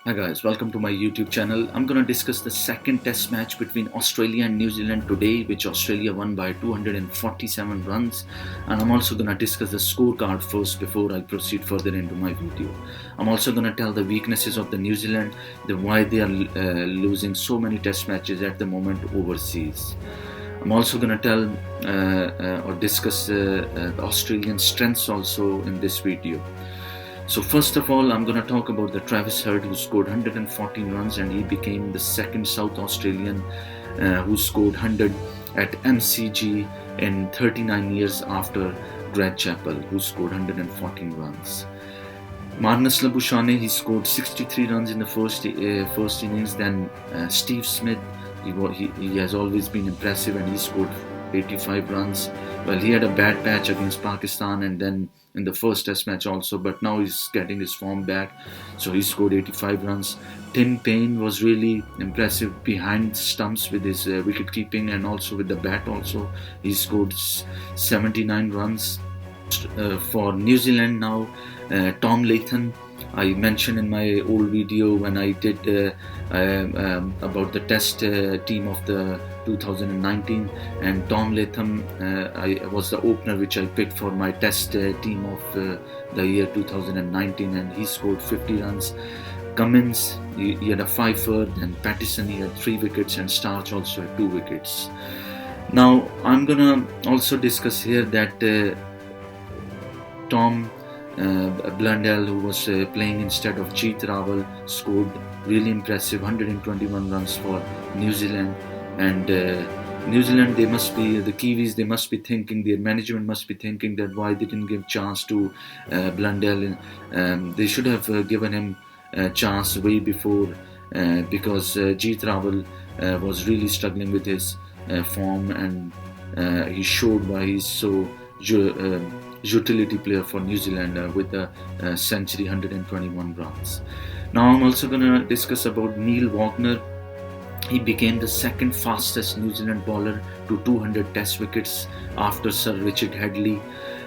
Hi guys, welcome to my YouTube channel. I'm gonna discuss the second test match between Australia and New Zealand today, which Australia won by 247 runs. And I'm also gonna discuss the scorecard first before I proceed further into my video. I'm also gonna tell the weaknesses of the New Zealand, the why they are losing so many test matches at the moment overseas. I'm also gonna tell or discuss the Australian strengths also in this video. So first of all, I'm going to talk about the Travis Heard, who scored 114 runs, and he became the second South Australian who scored 100 at MCG in 39 years after Greg Chappell, who scored 114 runs. Marnus Labuschagne, he scored 63 runs in the first innings. Then Steve Smith, he has always been impressive, and he scored 85 runs. Well, he had a bad patch against Pakistan and then in the first test match also, but now he's getting his form back, so he scored 85 runs. Tim Paine was really impressive behind stumps with his wicket keeping and also with the bat also. He scored 79 runs. For New Zealand now, Tom Latham, I mentioned in my old video when I did about the test team of the 2019, and Tom Latham I was the opener which I picked for my test team of the year 2019, and he scored 50 runs. Cummins, he had a fifer, then Pattison, he had 3 wickets, and Starch also had 2 wickets. Now I'm gonna also discuss here that Tom Blundell, who was playing instead of Jeet Rawal, scored really impressive 121 runs for New Zealand. And New Zealand, the Kiwis, they must be thinking, their management must be thinking that why they didn't give chance to Blundell. They should have given him a chance way before because Jeet Rawal was really struggling with his form, and he showed why he's so utility player for New Zealand with a century, 121 runs. Now I'm also going to discuss about Neil Wagner. He became the second fastest New Zealand bowler to 200 test wickets after Sir Richard Headley.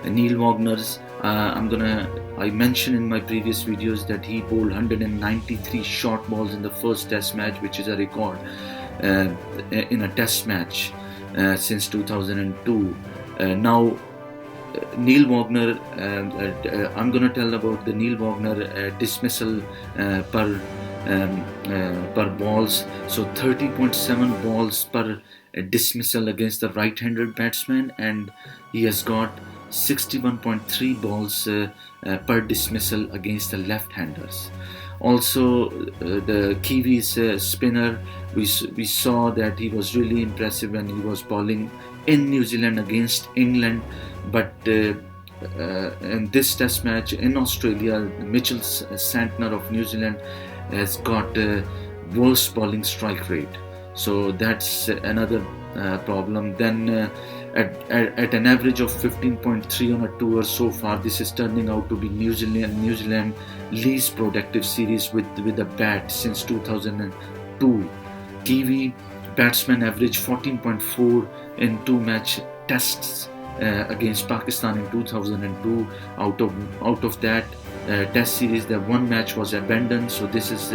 Neil Wagner's, I mentioned in my previous videos that he bowled 193 short balls in the first test match, which is a record in a test match since 2002. Now Neil Wagner, I'm going to tell about the Neil Wagner dismissal per balls. So 30.7 balls per dismissal against the right-handed batsman, and he has got 61.3 balls per dismissal against the left-handers. Also, the Kiwis spinner, we saw that he was really impressive when he was bowling in New Zealand against England, but in this test match in Australia, Mitchell Santner of New Zealand has got worse bowling strike rate, so that's another problem. Then at an average of 15.3 on a tour so far, this is turning out to be New Zealand least productive series with the bat since 2002. Kiwi batsmen averaged 14.4 in 2-match tests against Pakistan in 2002. Out of that test series, the 1 match was abandoned. So this is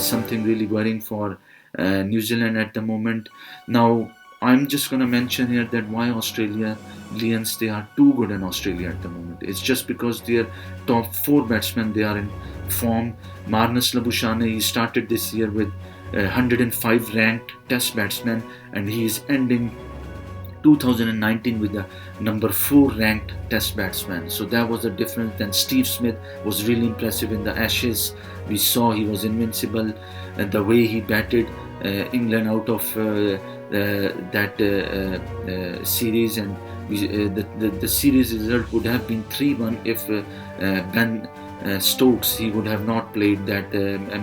something really worrying for New Zealand at the moment. Now I'm just going to mention here that why Australians, they are too good in Australia at the moment. It's just because their top 4 batsmen, they are in form. Marnus Labuschagne, he started this year with 105 ranked test batsmen, and he is ending 2019 with the number 4 ranked test batsman. So that was the difference. Then Steve Smith was really impressive in the Ashes. We saw he was invincible, and the way he batted England out of that series, and the series result would have been 3-1 if Ben Stokes, he would have not played that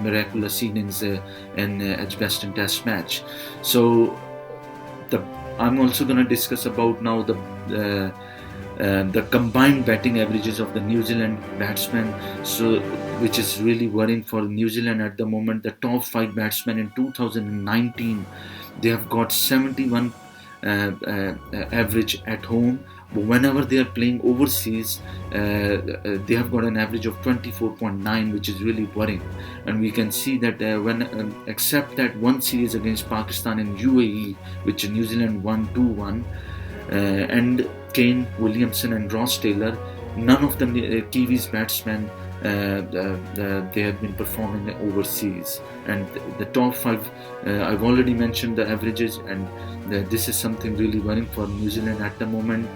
miraculous innings in Edgbaston Test match. So I'm also going to discuss about now the combined batting averages of the New Zealand batsmen, so which is really worrying for New Zealand at the moment. The top 5 batsmen in 2019, they have got 71 average at home. But whenever they are playing overseas, they have got an average of 24.9, which is really worrying. And we can see that except that one series against Pakistan in UAE, which New Zealand won 2-1, and Kane Williamson and Ross Taylor, none of the Kiwis batsmen they have been performing overseas. And the top five, I've already mentioned the averages, and this is something really worrying for New Zealand at the moment.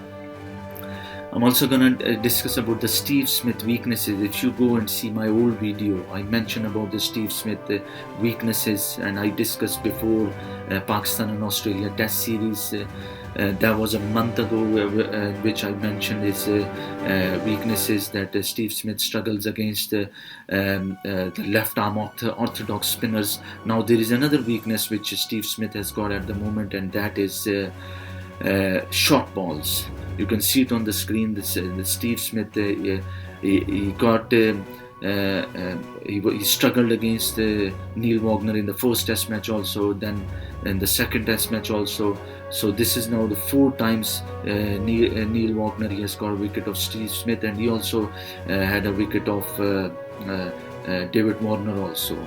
I'm also going to discuss about the Steve Smith weaknesses. If you go and see my old video, I mentioned about the Steve Smith weaknesses, and I discussed before Pakistan and Australia Test series. That was a month ago, which I mentioned his weaknesses, that Steve Smith struggles against the left arm orthodox spinners. Now there is another weakness which Steve Smith has got at the moment, and that is short balls. You can see it on the screen. The Steve Smith, he struggled against Neil Wagner in the first Test match also, then in the second Test match also. So this is now the 4 times Neil Wagner he has got a wicket of Steve Smith, and he also had a wicket of David Warner also.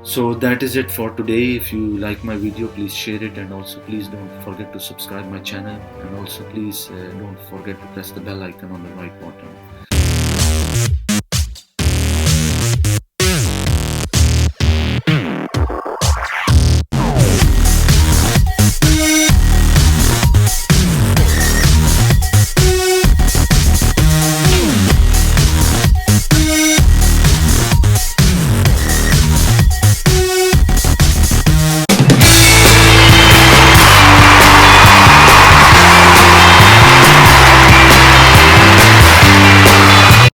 So that is it for today. If you like my video, please share it, and also please don't forget to subscribe my channel, and also please don't forget to press the bell icon on the right bottom.